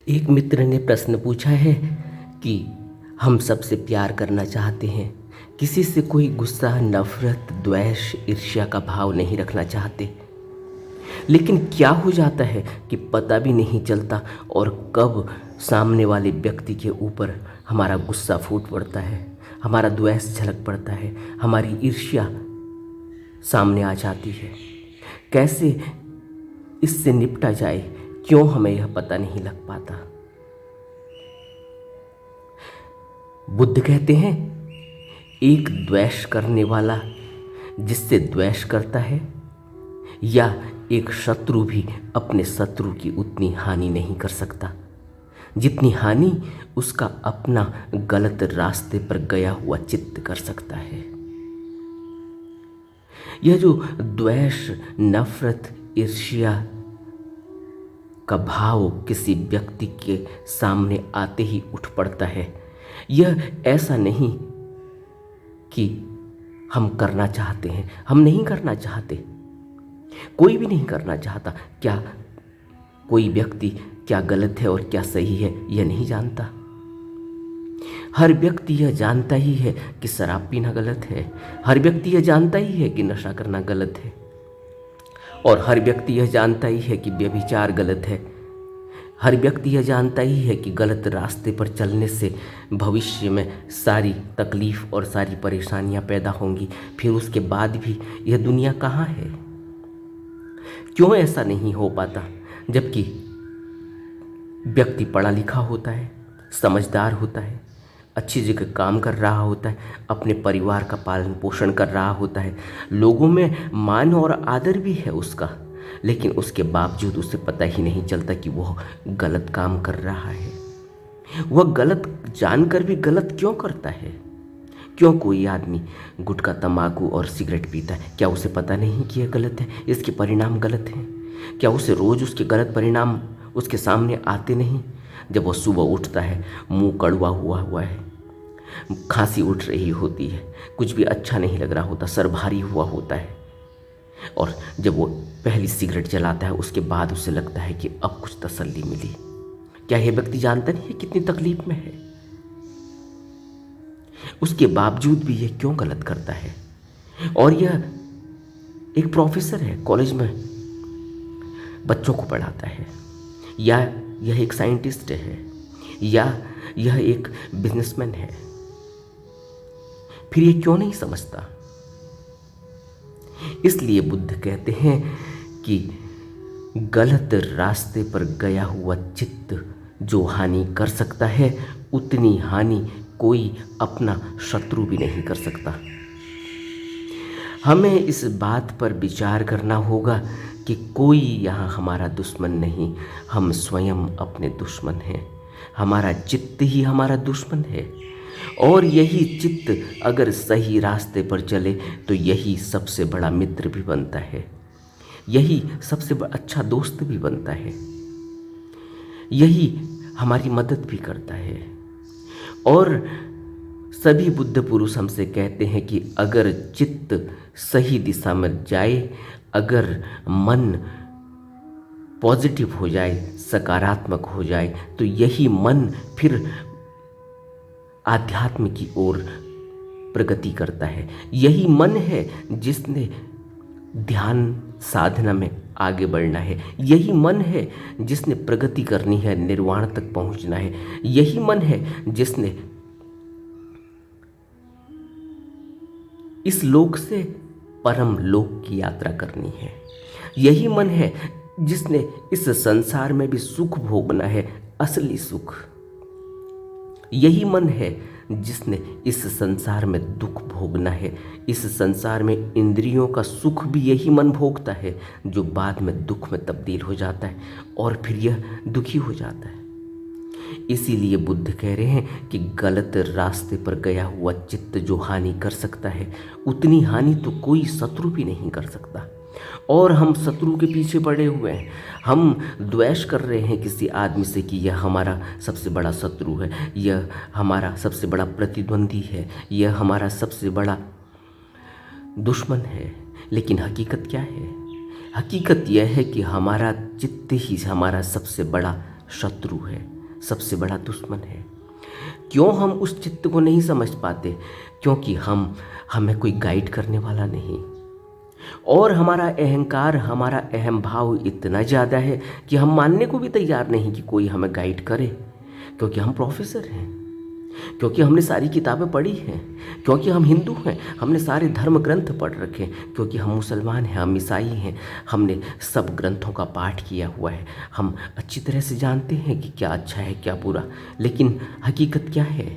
एक मित्र ने प्रश्न पूछा है कि हम सबसे प्यार करना चाहते हैं, किसी से कोई गुस्सा, नफरत, द्वेष, ईर्ष्या का भाव नहीं रखना चाहते। लेकिन क्या हो जाता है कि पता भी नहीं चलता और कब सामने वाले व्यक्ति के ऊपर हमारा गुस्सा फूट पड़ता है, हमारा द्वेष झलक पड़ता है, हमारी ईर्ष्या सामने आ जाती है। कैसे इससे निपटा जाए, क्यों हमें यह पता नहीं लग पाता। बुद्ध कहते हैं, एक द्वेष करने वाला जिससे द्वेष करता है या एक शत्रु भी अपने शत्रु की उतनी हानि नहीं कर सकता जितनी हानि उसका अपना गलत रास्ते पर गया हुआ चित्त कर सकता है। यह जो द्वेष, नफरत, ईर्ष्या का भाव किसी व्यक्ति के सामने आते ही उठ पड़ता है, यह ऐसा नहीं कि हम करना चाहते हैं। हम नहीं करना चाहते, कोई भी नहीं करना चाहता। क्या कोई व्यक्ति क्या गलत है और क्या सही है यह नहीं जानता। हर व्यक्ति यह जानता ही है कि शराब पीना गलत है, हर व्यक्ति यह जानता ही है कि नशा करना गलत है, और हर व्यक्ति यह जानता ही है कि व्यभिचार गलत है। हर व्यक्ति यह जानता ही है कि गलत रास्ते पर चलने से भविष्य में सारी तकलीफ और सारी परेशानियां पैदा होंगी। फिर उसके बाद भी यह दुनिया कहाँ है। क्यों ऐसा नहीं हो पाता, जबकि व्यक्ति पढ़ा लिखा होता है, समझदार होता है, अच्छी जगह काम कर रहा होता है, अपने परिवार का पालन पोषण कर रहा होता है, लोगों में मान और आदर भी है उसका, लेकिन उसके बावजूद उसे पता ही नहीं चलता कि वह गलत काम कर रहा है। वह गलत जानकर भी गलत क्यों करता है। क्यों कोई आदमी गुटखा, तंबाकू और सिगरेट पीता है, क्या उसे पता नहीं कि यह गलत है, इसके परिणाम गलत हैं। क्या उसे रोज़ उसके गलत परिणाम उसके सामने आते नहीं। जब वह सुबह उठता है, मुंह कड़वा हुआ है, खांसी उठ रही होती है, कुछ भी अच्छा नहीं लग रहा होता, सर भारी हुआ होता है, और जब वो पहली सिगरेट जलाता है उसके बाद उसे लगता है कि अब कुछ तसल्ली मिली। क्या यह व्यक्ति जानता नहीं है कितनी तकलीफ में है। उसके बावजूद भी यह क्यों गलत करता है। और यह एक प्रोफेसर है, कॉलेज में बच्चों को पढ़ाता है, या यह एक साइंटिस्ट है, या यह एक बिजनेसमैन है, फिर यह क्यों नहीं समझता। इसलिए बुद्ध कहते हैं कि गलत रास्ते पर गया हुआ चित्त जो हानि कर सकता है, उतनी हानि कोई अपना शत्रु भी नहीं कर सकता। हमें इस बात पर विचार करना होगा कि कोई यहाँ हमारा दुश्मन नहीं, हम स्वयं अपने दुश्मन हैं। हमारा चित्त ही हमारा दुश्मन है, और यही चित्त अगर सही रास्ते पर चले तो यही सबसे बड़ा मित्र भी बनता है, यही सबसे अच्छा दोस्त भी बनता है, यही हमारी मदद भी करता है। और सभी बुद्ध पुरुष हमसे कहते हैं कि अगर चित्त सही दिशा में जाए, अगर मन पॉजिटिव हो जाए, सकारात्मक हो जाए, तो यही मन फिर आध्यात्म की ओर प्रगति करता है। यही मन है जिसने ध्यान साधना में आगे बढ़ना है, यही मन है जिसने प्रगति करनी है, निर्वाण तक पहुंचना है, यही मन है जिसने इस लोक से परम लोक की यात्रा करनी है, यही मन है जिसने इस संसार में भी सुख भोगना है, असली सुख। यही मन है जिसने इस संसार में दुख भोगना है। इस संसार में इंद्रियों का सुख भी यही मन भोगता है, जो बाद में दुख में तब्दील हो जाता है और फिर यह दुखी हो जाता है। इसीलिए बुद्ध कह रहे हैं कि गलत रास्ते पर गया हुआ चित्त जो हानि कर सकता है, उतनी हानि तो कोई शत्रु भी नहीं कर सकता। और हम शत्रु के पीछे पड़े हुए हैं, हम द्वेष कर रहे हैं किसी आदमी से कि यह हमारा सबसे बड़ा शत्रु है, यह हमारा सबसे बड़ा प्रतिद्वंदी है, यह हमारा सबसे बड़ा दुश्मन है। लेकिन हकीकत क्या है? हकीकत यह है कि हमारा चित्त ही हमारा सबसे बड़ा शत्रु है। सबसे बड़ा दुश्मन है। क्यों हम उस चित्त को नहीं समझ पाते? क्योंकि हमें कोई गाइड करने वाला नहीं, और हमारा अहंकार, हमारा अहम भाव इतना ज़्यादा है कि हम मानने को भी तैयार नहीं कि कोई हमें गाइड करे, क्योंकि हम प्रोफेसर हैं, क्योंकि हमने सारी किताबें पढ़ी हैं, क्योंकि हम हिंदू हैं, हमने सारे धर्म ग्रंथ पढ़ रखे हैं, क्योंकि हम मुसलमान हैं, हम ईसाई हैं, हमने सब ग्रंथों का पाठ किया हुआ है, हम अच्छी तरह से जानते हैं कि क्या अच्छा है क्या बुरा। लेकिन हकीकत क्या है?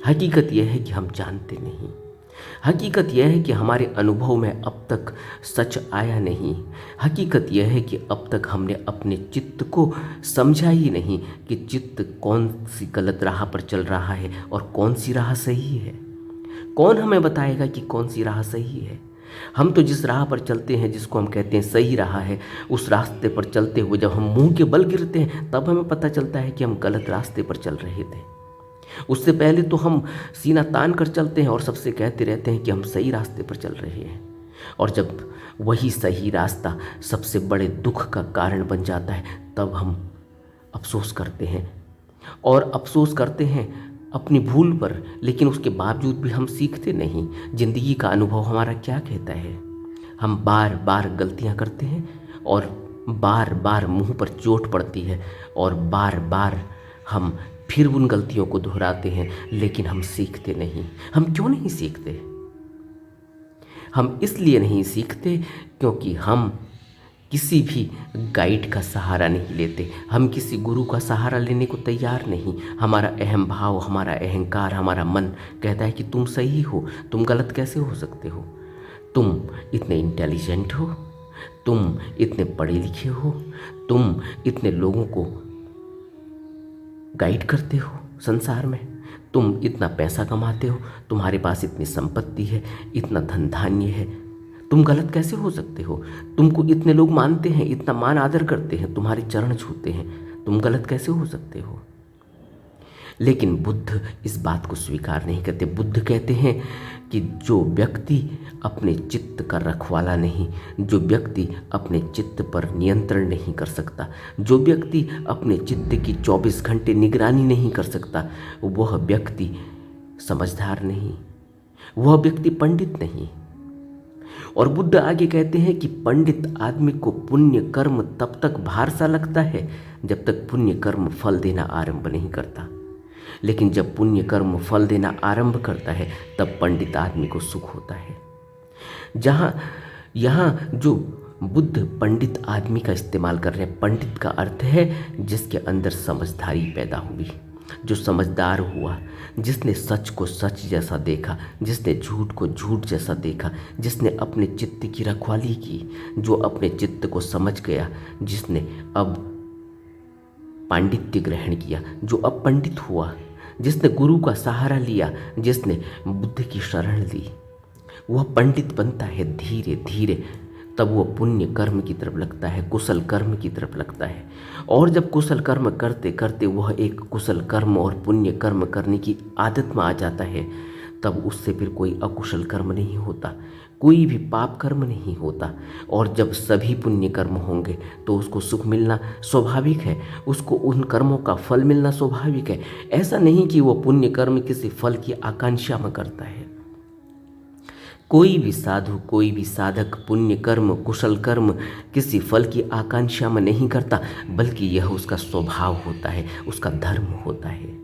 हकीकत यह है कि हम जानते नहीं। हकीकत यह है कि हमारे अनुभव में अब तक सच आया नहीं। हकीकत यह है कि अब तक हमने अपने चित्त को समझा ही नहीं कि चित्त कौन सी गलत राह पर चल रहा है और कौन सी राह सही है। कौन हमें बताएगा कि कौन सी राह सही है? हम तो जिस राह पर चलते हैं, जिसको हम कहते हैं सही राह है, उस रास्ते पर चलते हुए जब हम मुंह के बल गिरते हैं तब हमें पता चलता है कि हम गलत रास्ते पर चल रहे थे। उससे पहले तो हम सीना तान कर चलते हैं और सबसे कहते रहते हैं कि हम सही रास्ते पर चल रहे हैं, और जब वही सही रास्ता सबसे बड़े दुख का कारण बन जाता है तब हम अफसोस करते हैं, और अफसोस करते हैं अपनी भूल पर। लेकिन उसके बावजूद भी हम सीखते नहीं। ज़िंदगी का अनुभव हमारा क्या कहता है? हम बार बार गलतियां करते हैं और बार बार मुंह पर चोट पड़ती है, और बार बार हम फिर उन गलतियों को दोहराते हैं, लेकिन हम सीखते नहीं। हम क्यों नहीं सीखते? हम इसलिए नहीं सीखते क्योंकि हम किसी भी गाइड का सहारा नहीं लेते, हम किसी गुरु का सहारा लेने को तैयार नहीं। हमारा अहम भाव, हमारा अहंकार, हमारा मन कहता है कि तुम सही हो, तुम गलत कैसे हो सकते हो? तुम इतने इंटेलिजेंट हो, तुम इतने पढ़े लिखे हो, तुम इतने लोगों को गाइड करते हो संसार में, तुम इतना पैसा कमाते हो, तुम्हारे पास इतनी संपत्ति है, इतना धन धान्य है, तुम गलत कैसे हो सकते हो? तुमको इतने लोग मानते हैं, इतना मान आदर करते हैं, तुम्हारे चरण छूते हैं, तुम गलत कैसे हो सकते हो? लेकिन बुद्ध इस बात को स्वीकार नहीं करते। बुद्ध कहते हैं कि जो व्यक्ति अपने चित्त का रखवाला नहीं, जो व्यक्ति अपने चित्त पर नियंत्रण नहीं कर सकता, जो व्यक्ति अपने चित्त की 24 घंटे निगरानी नहीं कर सकता, वह व्यक्ति समझदार नहीं, वह व्यक्ति पंडित नहीं। और बुद्ध आगे कहते हैं कि पंडित आदमी को पुण्य कर्म तब तक भार सा लगता है जब तक पुण्य कर्म फल देना आरंभ नहीं करता, लेकिन जब पुण्य कर्म फल देना आरंभ करता है तब पंडित आदमी को सुख होता है। यहाँ जो बुद्ध पंडित आदमी का इस्तेमाल कर रहे हैं, पंडित का अर्थ है जिसके अंदर समझदारी पैदा हुई, जो समझदार हुआ, जिसने सच को सच जैसा देखा, जिसने झूठ को झूठ जैसा देखा, जिसने अपने चित्त की रखवाली की, जो अपने चित्त को समझ गया, जिसने अब पांडित्य ग्रहण किया, जो अब पंडित हुआ, जिसने गुरु का सहारा लिया, जिसने बुद्ध की शरण ली, वह पंडित बनता है धीरे धीरे। तब वह पुण्य कर्म की तरफ लगता है, कुशल कर्म की तरफ लगता है। और जब कुशल कर्म करते करते वह एक कुशल कर्म और पुण्य कर्म करने की आदत में आ जाता है, तब उससे फिर कोई अकुशल कर्म नहीं होता, कोई भी पाप कर्म नहीं होता। और जब सभी पुण्य कर्म होंगे तो उसको सुख मिलना स्वाभाविक है, उसको उन कर्मों का फल मिलना स्वाभाविक है। ऐसा नहीं कि वो पुण्य कर्म किसी फल की आकांक्षा में करता है। कोई भी साधु, कोई भी साधक पुण्य कर्म, कुशल कर्म किसी फल की आकांक्षा में नहीं करता, बल्कि यह उसका स्वभाव होता है, उसका धर्म होता है।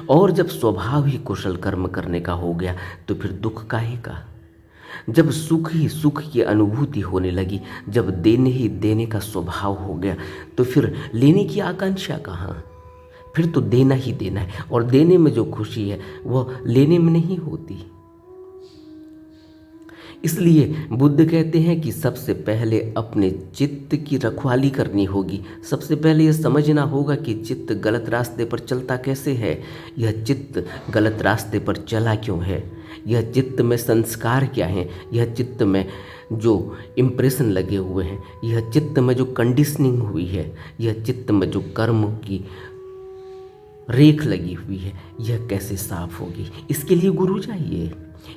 और जब स्वभाव ही कुशल कर्म करने का हो गया तो फिर दुख काहे का? जब सुख ही सुख की अनुभूति होने लगी, जब देने ही देने का स्वभाव हो गया, तो फिर लेने की आकांक्षा कहाँ? फिर तो देना ही देना है, और देने में जो खुशी है वह लेने में नहीं होती। इसलिए बुद्ध कहते हैं कि सबसे पहले अपने चित्त की रखवाली करनी होगी। सबसे पहले यह समझना होगा कि चित्त गलत रास्ते पर चलता कैसे है, यह चित्त गलत रास्ते पर चला क्यों है, यह चित्त में संस्कार क्या हैं, यह चित्त में जो इम्प्रेशन लगे हुए हैं, यह चित्त में जो कंडीशनिंग हुई है, यह चित्त में जो कर्म की रेख लगी हुई है, यह कैसे साफ होगी। इसके लिए गुरु चाहिए,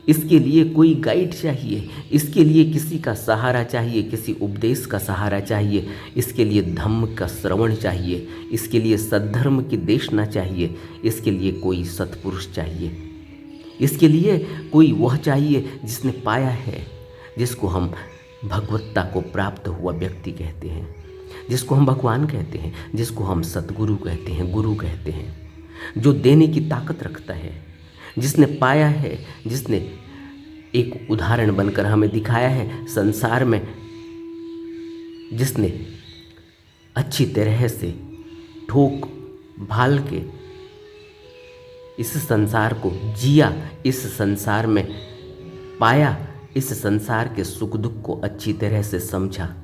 इसके लिए कोई गाइड चाहिए, इसके लिए किसी का सहारा चाहिए, किसी उपदेश का सहारा चाहिए, इसके लिए धम्म का श्रवण चाहिए, इसके लिए सद्धर्म की देशना चाहिए, इसके लिए कोई सत्पुरुष चाहिए, इसके लिए कोई वह चाहिए जिसने पाया है, जिसको हम भगवत्ता को प्राप्त हुआ व्यक्ति कहते हैं, जिसको हम भगवान कहते हैं, जिसको हम सतगुरु कहते हैं, गुरु कहते हैं, जो देने की ताकत रखता है, जिसने पाया है, जिसने एक उदाहरण बनकर हमें दिखाया है संसार में, जिसने अच्छी तरह से ठोक भाल के इस संसार को जिया, इस संसार में पाया, इस संसार के सुख दुख को अच्छी तरह से समझा।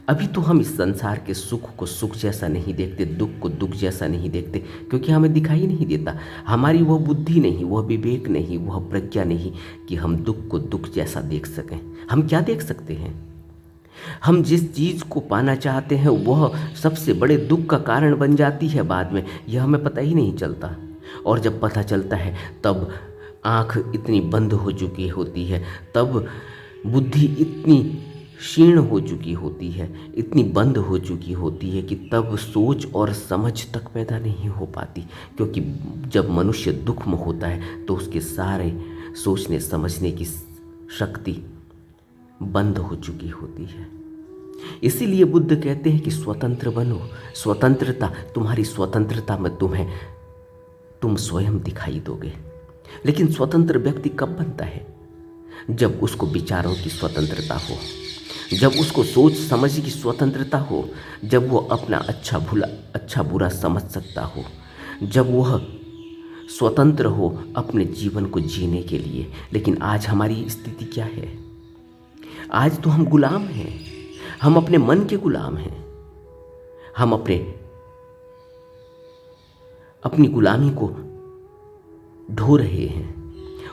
अभी तो हम इस संसार के सुख को सुख जैसा नहीं देखते, दुख को दुख जैसा नहीं देखते, क्योंकि हमें दिखाई नहीं देता। हमारी वह बुद्धि नहीं, वह विवेक नहीं, वह प्रज्ञा नहीं कि हम दुख को दुख जैसा देख सकें। हम क्या देख सकते हैं? हम जिस चीज़ को पाना चाहते हैं वह सबसे बड़े दुख का कारण बन जाती है बाद में, यह हमें पता ही नहीं चलता। और जब पता चलता है तब आँख इतनी बंद हो चुकी होती है, तब बुद्धि इतनी क्षीण हो चुकी होती है, इतनी बंद हो चुकी होती है कि तब सोच और समझ तक पैदा नहीं हो पाती। क्योंकि जब मनुष्य दुख में होता है तो उसके सारे सोचने समझने की शक्ति बंद हो चुकी होती है। इसीलिए बुद्ध कहते हैं कि स्वतंत्र बनो। स्वतंत्रता, तुम्हारी स्वतंत्रता में तुम स्वयं दिखाई दोगे। लेकिन स्वतंत्र व्यक्ति कब बनता है? जब उसको विचारों की स्वतंत्रता हो, जब उसको सोच समझ की स्वतंत्रता हो, जब वो अपना अच्छा बुरा समझ सकता हो, जब वह स्वतंत्र हो अपने जीवन को जीने के लिए। लेकिन आज हमारी स्थिति क्या है? आज तो हम गुलाम हैं, हम अपने मन के गुलाम हैं, हम अपनी गुलामी को ढो रहे हैं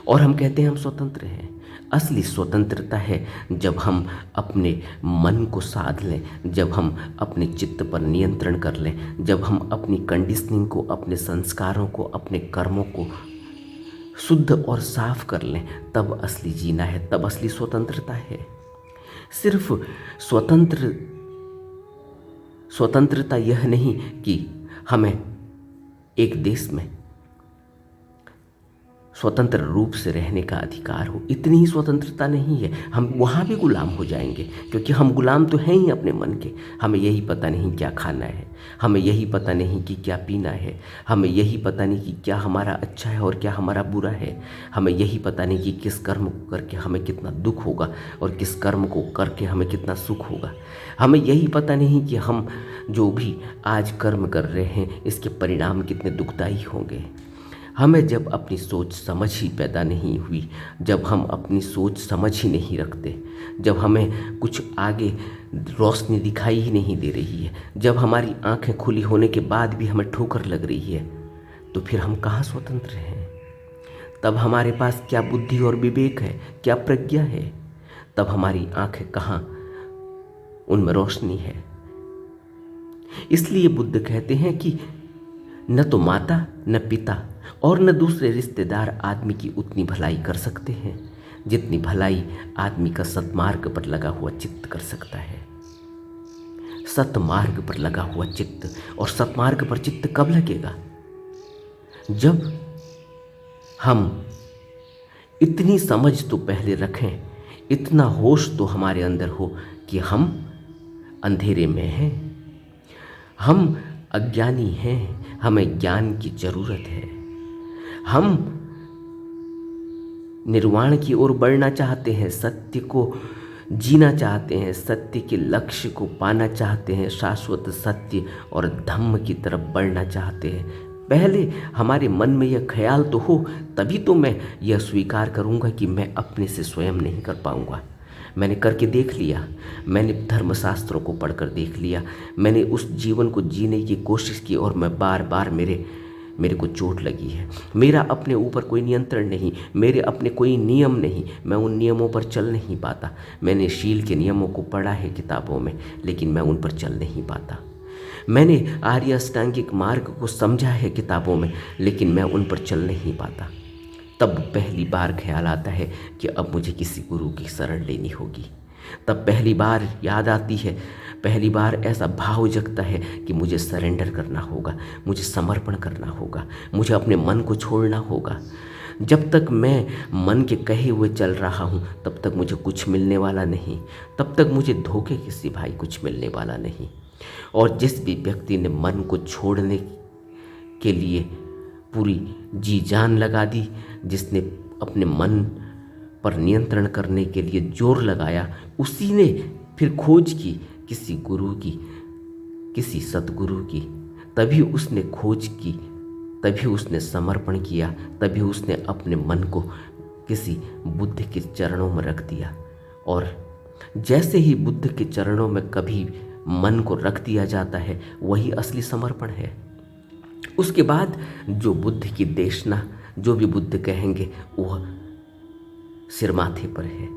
और हम कहते हैं हम स्वतंत्र हैं। असली स्वतंत्रता है जब हम अपने मन को साध लें, जब हम अपने चित्त पर नियंत्रण कर लें, जब हम अपनी कंडीशनिंग को, अपने संस्कारों को, अपने कर्मों को शुद्ध और साफ कर लें, तब असली जीना है, तब असली स्वतंत्रता है। सिर्फ स्वतंत्रता यह नहीं कि हमें एक देश में स्वतंत्र रूप से रहने का अधिकार हो, इतनी ही स्वतंत्रता नहीं है। हम वहाँ भी गुलाम हो जाएंगे, क्योंकि हम गुलाम तो हैं ही अपने मन के। हमें यही पता नहीं क्या खाना है, हमें यही पता नहीं कि क्या पीना है, हमें यही पता नहीं कि क्या हमारा अच्छा है और क्या हमारा बुरा है, हमें यही पता नहीं कि किस कर्म को करके हमें कितना दुख होगा और किस कर्म को करके हमें कितना सुख होगा। हमें यही पता नहीं कि हम जो भी आज कर्म कर रहे हैं इसके परिणाम कितने दुखदायी होंगे। हमें जब अपनी सोच समझ ही पैदा नहीं हुई, जब हम अपनी सोच समझ ही नहीं रखते, जब हमें कुछ आगे रोशनी दिखाई ही नहीं दे रही है, जब हमारी आंखें खुली होने के बाद भी हमें ठोकर लग रही है, तो फिर हम कहाँ स्वतंत्र हैं? तब हमारे पास क्या बुद्धि और विवेक है, क्या प्रज्ञा है? तब हमारी आंखें कहाँ उनमें रोशनी है? इसलिए बुद्ध कहते हैं कि न तो माता, न पिता और न दूसरे रिश्तेदार आदमी की उतनी भलाई कर सकते हैं जितनी भलाई आदमी का सत्मार्ग पर लगा हुआ चित्त कर सकता है। सत्मार्ग पर लगा हुआ चित्त, और सत्मार्ग पर चित्त कब लगेगा? जब हम इतनी समझ तो पहले रखें, इतना होश तो हमारे अंदर हो कि हम अंधेरे में हैं, हम अज्ञानी हैं, हमें ज्ञान की जरूरत है। हम निर्वाण की ओर बढ़ना चाहते हैं, सत्य को जीना चाहते हैं, सत्य के लक्ष्य को पाना चाहते हैं, शाश्वत सत्य और धम्म की तरफ बढ़ना चाहते हैं। पहले हमारे मन में यह ख्याल तो हो, तभी तो मैं यह स्वीकार करूँगा कि मैं अपने से स्वयं नहीं कर पाऊँगा। मैंने करके देख लिया, मैंने धर्मशास्त्रों को पढ़कर देख लिया, मैंने उस जीवन को जीने की कोशिश की और मैं बार बार मेरे को चोट लगी है। मेरा अपने ऊपर कोई नियंत्रण नहीं, मेरे अपने कोई नियम नहीं, मैं उन नियमों पर चल नहीं पाता। मैंने शील के नियमों को पढ़ा है किताबों में, लेकिन मैं उन पर चल नहीं पाता। मैंने आर्य अष्टांगिक मार्ग को समझा है किताबों में, लेकिन मैं उन पर चल नहीं पाता। तब पहली बार ख्याल आता है कि अब मुझे किसी गुरु की शरण लेनी होगी। तब पहली बार याद आती है, पहली बार ऐसा भाव जगता है कि मुझे सरेंडर करना होगा, मुझे समर्पण करना होगा, मुझे अपने मन को छोड़ना होगा। जब तक मैं मन के कहे हुए चल रहा हूँ तब तक मुझे कुछ मिलने वाला नहीं, तब तक मुझे धोखे के सिवाय कुछ मिलने वाला नहीं। और जिस भी व्यक्ति ने मन को छोड़ने के लिए पूरी जी जान लगा दी, जिसने अपने मन पर नियंत्रण करने के लिए जोर लगाया, उसी ने फिर खोज की किसी गुरु की, किसी सतगुरु की। तभी उसने खोज की, तभी उसने समर्पण किया, तभी उसने अपने मन को किसी बुद्ध के चरणों में रख दिया। और जैसे ही बुद्ध के चरणों में कभी मन को रख दिया जाता है, वही असली समर्पण है। उसके बाद जो बुद्ध की देशना, जो भी बुद्ध कहेंगे वह सिर माथे पर है।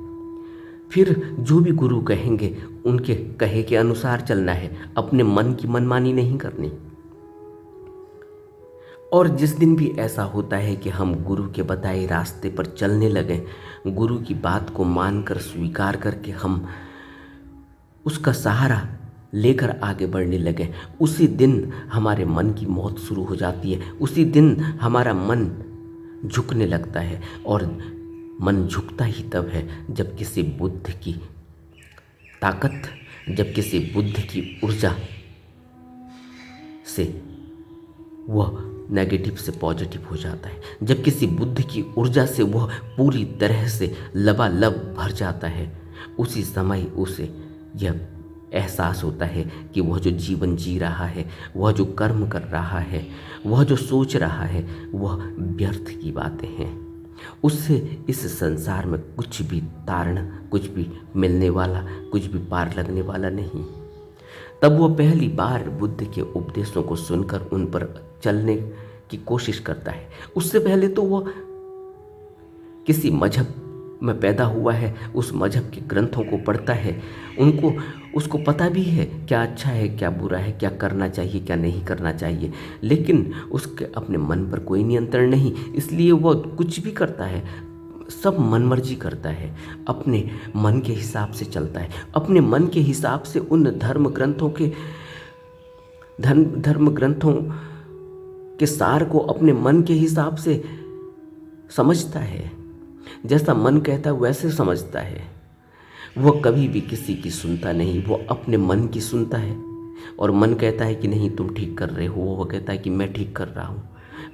फिर जो भी गुरु कहेंगे उनके कहे के अनुसार चलना है, अपने मन की मनमानी नहीं करनी। और जिस दिन भी ऐसा होता है कि हम गुरु के बताए रास्ते पर चलने लगें, गुरु की बात को मानकर स्वीकार करके हम उसका सहारा लेकर आगे बढ़ने लगे, उसी दिन हमारे मन की मौत शुरू हो जाती है। उसी दिन हमारा मन झुकने लगता है। और मन झुकता ही तब है जब किसी बुद्ध की ताकत, जब किसी बुद्ध की ऊर्जा से वह नेगेटिव से पॉजिटिव हो जाता है, जब किसी बुद्ध की ऊर्जा से वह पूरी तरह से लबालब भर जाता है। उसी समय उसे यह एहसास होता है कि वह जो जीवन जी रहा है, वह जो कर्म कर रहा है, वह जो सोच रहा है, वह व्यर्थ की बातें हैं। उससे इस संसार में कुछ भी तारण, कुछ भी मिलने वाला, कुछ भी पार लगने वाला नहीं। तब वह पहली बार बुद्ध के उपदेशों को सुनकर उन पर चलने की कोशिश करता है। उससे पहले तो वह किसी मजहब में पैदा हुआ है, उस मजहब के ग्रंथों को पढ़ता है, उसको पता भी है क्या अच्छा है क्या बुरा है, क्या करना चाहिए क्या नहीं करना चाहिए, लेकिन उसके अपने मन पर कोई नियंत्रण नहीं। इसलिए वह कुछ भी करता है, सब मनमर्जी करता है, अपने मन के हिसाब से चलता है, अपने मन के हिसाब से उन धर्म ग्रंथों के सार को अपने मन के हिसाब से समझता है। जैसा मन कहता है वैसे समझता है। वह कभी भी किसी की सुनता नहीं, वो अपने मन की सुनता है। और मन कहता है कि नहीं तुम ठीक कर रहे हो, वह कहता है कि मैं ठीक कर रहा हूँ,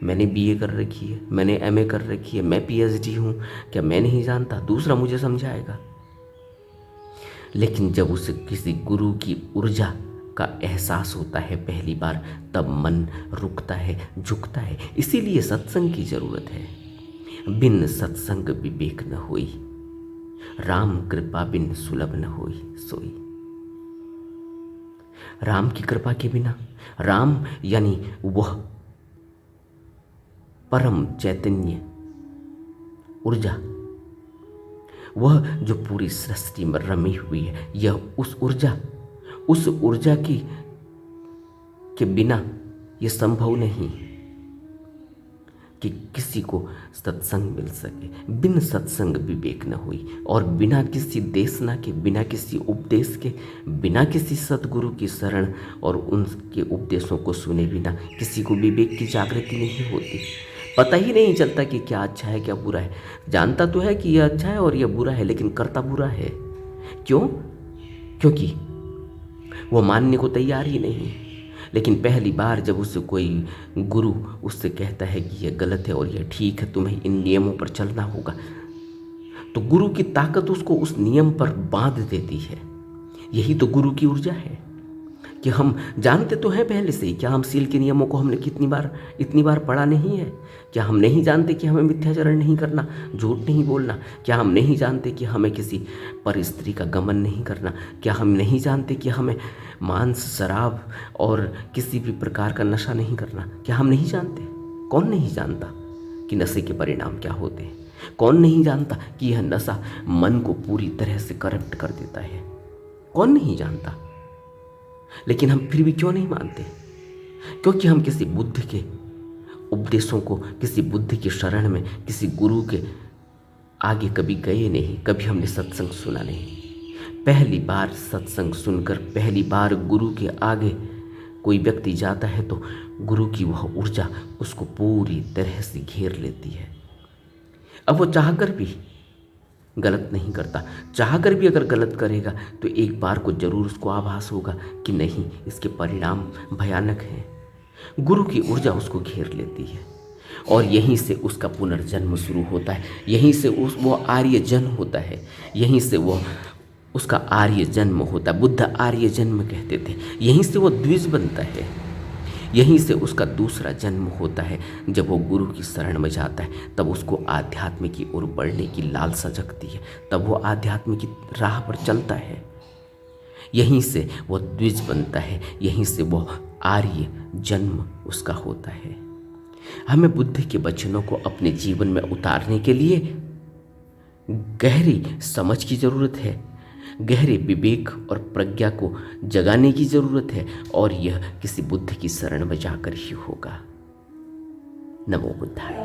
मैंने बीए कर रखी है, मैंने एमए कर रखी है, मैं पीएचडी हूँ, क्या मैं नहीं जानता, दूसरा मुझे समझाएगा। लेकिन जब उसे किसी गुरु की ऊर्जा का एहसास होता है पहली बार, तब मन रुकता है, झुकता है। इसीलिए सत्संग की जरूरत है। बिन सत्संग विवेक न होई, राम कृपा बिन सुलभ न होई सोई। राम की कृपा के बिना, राम यानी वह परम चैतन्य ऊर्जा, वह जो पूरी सृष्टि में रमी हुई है, यह उस ऊर्जा के बिना यह संभव नहीं कि किसी को सत्संग मिल सके। बिन सत्संग विवेक न हुई। और बिना किसी देशना के, बिना किसी उपदेश के, बिना किसी सतगुरु की शरण और उनके उपदेशों को सुने बिना किसी को विवेक की जागृति नहीं होती। पता ही नहीं चलता कि क्या अच्छा है क्या बुरा है। जानता तो है कि यह अच्छा है और यह बुरा है, लेकिन करता बुरा है। क्यों? क्योंकि वह मानने को तैयार ही नहीं। लेकिन पहली बार जब उसे कोई गुरु उससे कहता है कि यह गलत है और यह ठीक है, तुम्हें इन नियमों पर चलना होगा, तो गुरु की ताकत उसको उस नियम पर बांध देती है। यही तो गुरु की ऊर्जा है कि हम जानते तो हैं पहले से ही। क्या हम सील के नियमों को हमने इतनी बार पढ़ा नहीं है? क्या हम नहीं जानते कि हमें मिथ्याचरण नहीं करना, झूठ नहीं बोलना? क्या हम नहीं जानते कि हमें किसी पर स्त्री का गमन नहीं करना? क्या हम नहीं जानते कि हमें मांस, शराब और किसी भी प्रकार का नशा नहीं करना? क्या हम नहीं जानते? कौन नहीं जानता कि नशे के परिणाम क्या होते हैं? कौन नहीं जानता कि यह नशा मन को पूरी तरह से करप्ट कर देता है? कौन नहीं जानता? लेकिन हम फिर भी क्यों नहीं मानते? क्योंकि हम किसी बुद्ध के उपदेशों को, किसी बुद्ध की शरण में, किसी गुरु के आगे कभी गए नहीं, कभी हमने सत्संग सुना नहीं। पहली बार सत्संग सुनकर, पहली बार गुरु के आगे कोई व्यक्ति जाता है तो गुरु की वह ऊर्जा उसको पूरी तरह से घेर लेती है। अब वो चाहकर भी गलत नहीं करता, चाहकर भी अगर गलत करेगा तो एक बार को जरूर उसको आभास होगा कि नहीं, इसके परिणाम भयानक हैं। गुरु की ऊर्जा उसको घेर लेती है और यहीं से उसका पुनर्जन्म शुरू होता है, यहीं से वो आर्य जन्म होता है, यहीं से वो उसका आर्य जन्म होता है। बुद्ध आर्य जन्म कहते थे। यहीं से वो द्विज बनता है, यहीं से उसका दूसरा जन्म होता है। जब वो गुरु की शरण में जाता है तब उसको आध्यात्म की ओर बढ़ने की लालसा जगती है, तब वो आध्यात्म की राह पर चलता है। यहीं से वो द्विज बनता है, यहीं से वो आर्य जन्म उसका होता है। हमें बुद्ध के वचनों को अपने जीवन में उतारने के लिए गहरी समझ की ज़रूरत है, गहरे विवेक और प्रज्ञा को जगाने की ज़रूरत है, और यह किसी बुद्ध की शरण में जाकर ही होगा। नमो बुद्धाय।